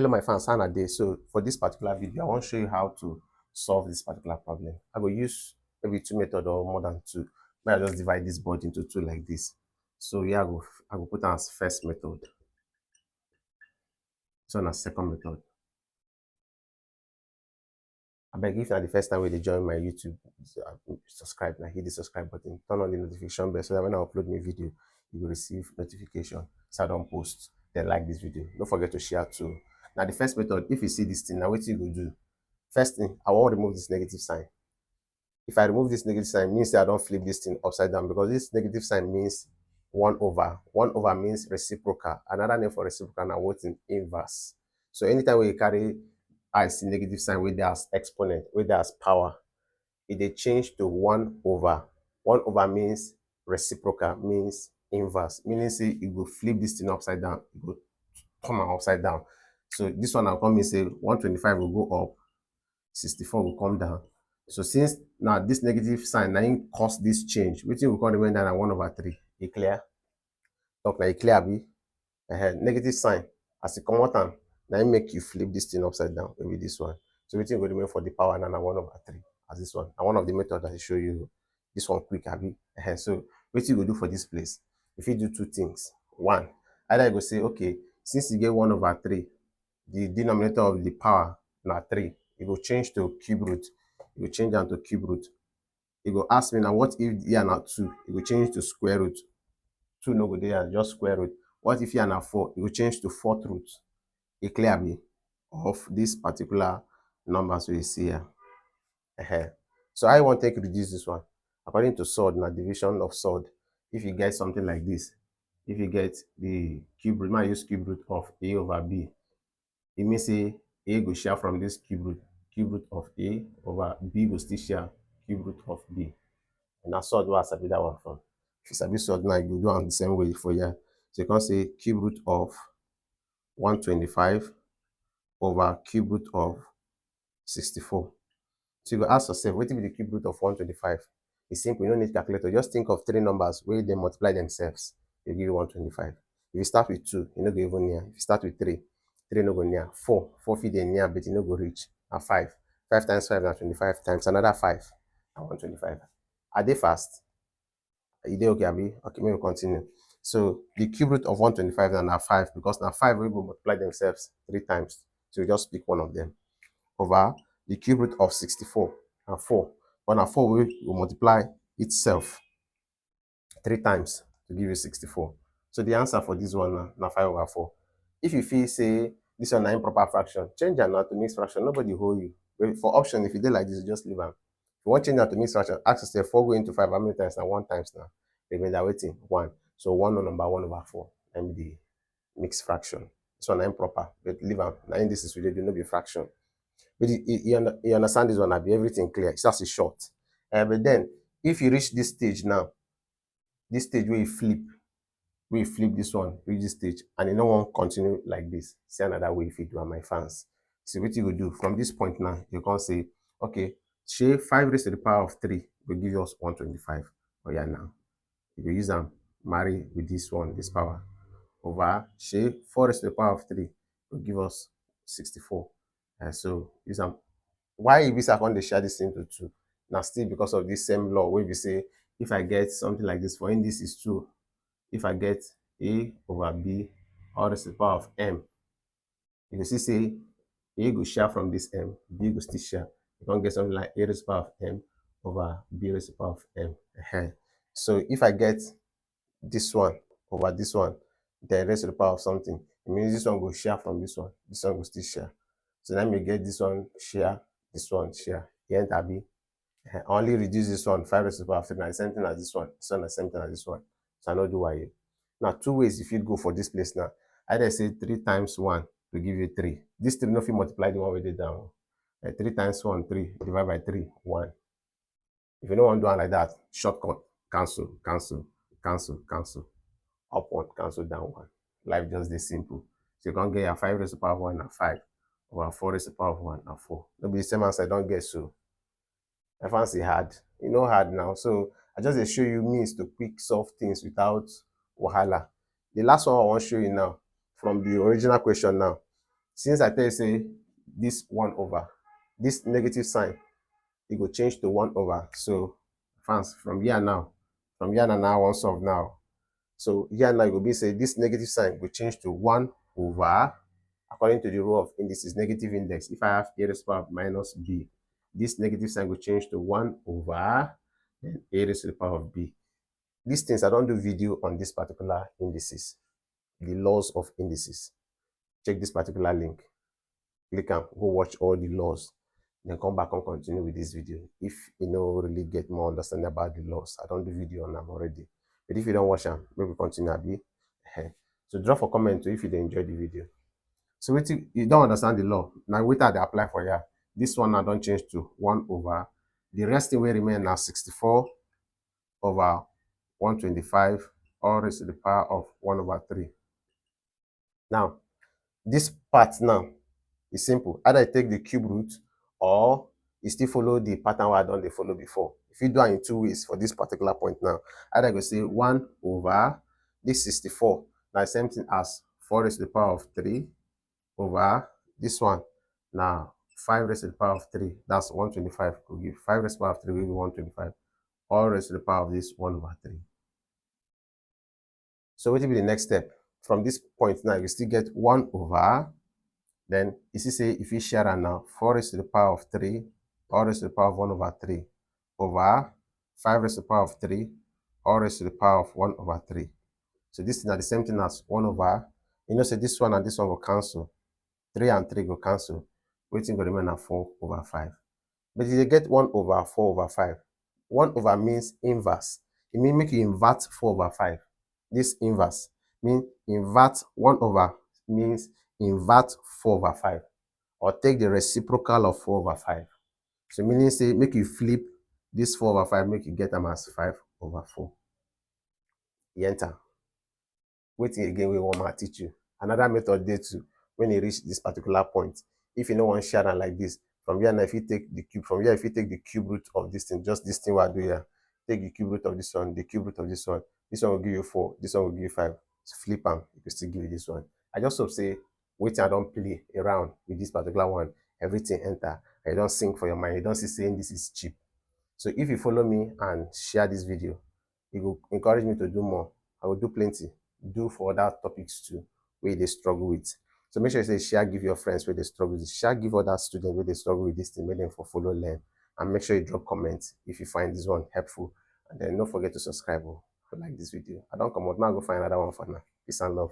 Hello my fans, how are they? So for this particular video, I want to show you how to solve this particular problem. I will use maybe two methods or more than two. But I just divide this board into two like this. So here I will put as first method. So as second method. I beg if you're the first time when they join my YouTube, subscribe now, hit the subscribe button, turn on the notification bell so that when I upload my video, you will receive notification. So I don't post. Then like this video. Don't forget to share too. Now the first method, if you see this thing, now what you go do? First thing, I want to remove this negative sign. If I remove this negative sign, it means that I don't flip this thing upside down because this negative sign means 1 over. 1 over means reciprocal. Another name for reciprocal now what in inverse. So anytime we carry I see negative sign with there's exponent, with there's power, it change to 1 over. 1 over means reciprocal, means inverse. Meaning say you go flip this thing upside down, you go turn am upside down. So this one will come and say 125 will go up, 64 will come down. So since now this negative sign now cause this change, which will come remain down at 1 over 3. It clear? Talk now, it clear be? Negative sign as it come out and now make you flip this thing upside down, maybe this one. So wetin go remain for the power now 1 over 3 as this one. And one of the methods that I show you this one quick abi. So wetin you go do for this place? If you do two things. One, either you go say, okay, since you get 1 over 3, the denominator of the power now 3, it will change to cube root. It will change down to cube root. It will ask me now what if here now 2? It will change to square root. 2 no go there, just square root. What if here now 4? It will change to 4th root. It clear me of this particular number so you see here. So I want to reduce this one. According to sword, now division of sword. If you get something like this, if you get the cube root, might use cube root of a over b. It means say a go share from this cube root of a over b go still share cube root of b. And that's sword where I sabi that one from. If you sabi sword now, you do it the same way for here. So you can say cube root of 125 over cube root of 64. So you go ask yourself, what will be the cube root of 125? It's simple, you don't need calculator. Just think of 3 numbers where they multiply themselves. They give you 125. If you start with 2, you no go even near. If you start with 3, 3 no go near. 4 fit dey near, but you no go reach. And 5 times 5 na 25 times another 5 na 125. Are they fast? Are they okay, Abi? Okay, maybe we continue. So the cube root of 125 na 5 because now 5 will multiply themselves 3 times. So you just pick one of them. Over the cube root of 64 and 4. But now 4 will multiply itself 3 times to give you 64. So the answer for this one now 5 over 4. If you feel say this one is improper fraction, change it now to mixed fraction. Nobody hold you. But for option, if you did like this, you just leave them. If you want to change that to mixed fraction, ask yourself 4 going to 5, how many times now? 1 times now. Remember waiting 1. So 1 on number 1 over 4. And the mixed fraction. This one is improper. But leave them. Now in this is really do not be fraction. But you understand this one, be everything clear. It's just a short. But then, if you reach this stage now, this stage where you flip this one, reach this stage, and you don't want to continue like this, see another way if you do, my fans. So what you will do from this point now, you can say, okay, share 5 raised to the power of 3 will give us 125. Oh yeah, now you will use them, marry with this one, this power, over share 4 raised to the power of 3 will give us 64. So use them. Why if I can't share this into 2? Now still because of this same law where we say if I get something like this, for in this is 2. If I get a over b all raised to the power of m, you can see say a go share from this m, b go still share. You can get something like a raised to the power of m over b raised to the power of m. So if I get this one over this one, then raised to the power of something, it means this one go share from this one go still share. So then we get this one share, this one share. Here enter b. Only reduce this one 5 raised to the power of 3. Now the same thing as this one. This one is the same thing as this one. So I know do why. Now 2 ways if you go for this place now. Either say 3 times 1 will give you 3. This 3 no fit multiply the one we did down. 3 times 1, 3. Divide by 3, 1. If you don't want to do it like that, shortcut. Cancel, cancel, cancel, cancel. Up 1, cancel down 1. Life just this simple. So you can get your 5 raised to the power of 1 and 5. Over 4 raised to the power of 1 and 4. It'll be the same answer, don't get so. I fancy hard. You know hard now. So I just show you means to quick solve things without wahala. The last one I want to show you now, from the original question now. Since I tell you say this 1 over, this negative sign, it will change to 1 over. So fans, from here now I want solve now. So here now it will be say this negative sign will change to 1 over, according to the rule of indices, negative index. If I have a raised to the power of minus b, this negative sign will change to 1 over then a raised to the power of b. These things, I don't do video on this particular indices, the laws of indices. Check this particular link. Click and go watch all the laws. Then come back and continue with this video. If you know really get more understanding about the laws, I don't do video on them already. But if you don't watch them, maybe continue a bit. So drop a comment if you enjoy the video. So wait, you don't understand the law. Now wait till they apply for you. This one I don't change to 1 over. The rest will remain now 64 over 125 all raised to the power of 1 over 3. Now, this part now is simple. Either I take the cube root or you still follow the pattern I don't they follow before. If you do it in 2 ways for this particular point now, either I go say 1 over this 64. Now same thing as 4 raised to the power of 3 over this one. Now 5 raised to the power of 3. That's 125. We'll give 5 raised to the power of 3 will be 125. All raised to the power of this 1 over 3. So what will be the next step? From this point now, you still get 1 over. Then you see say if you share that now, 4 raised to the power of 3, all raised to the power of 1 over 3, over 5 raised to the power of 3, all raised to the power of 1 over 3. So this is now the same thing as 1 over. You know, say this one and this one will cancel. 3 and 3 will cancel. Waiting will remain at 4 over 5. But if you get 1 over 4 over 5, 1 over means inverse. It means make you invert 4 over 5. This inverse means invert 1 over means invert 4 over 5. Or take the reciprocal of 4 over 5. So meaning say make you flip this 4 over 5, make you get them as 5 over 4. You enter. Waiting again, we want to teach you. Another method there too, when you reach this particular point. If you don't want to share them like this, from here now if you take the cube, from here if you take the cube root of this thing, just this thing we are doing here, take the cube root of this one, the cube root of this one will give you 4, this one will give you 5. So flip them, you can still give you this one. I just hope say, waiting I don't play around with this particular one, everything enter, and you don't think for your mind, you don't see saying this is cheap. So if you follow me and share this video, it will encourage me to do more. I will do plenty, do for other topics too, where they struggle with. So make sure you say share, give your friends where they struggle with. Share, give other students where they struggle with this thing, make them for follow, learn. And make sure you drop comments if you find this one helpful. And then don't forget to subscribe if you like this video. I don't come out now, go find another one for now. Peace and love.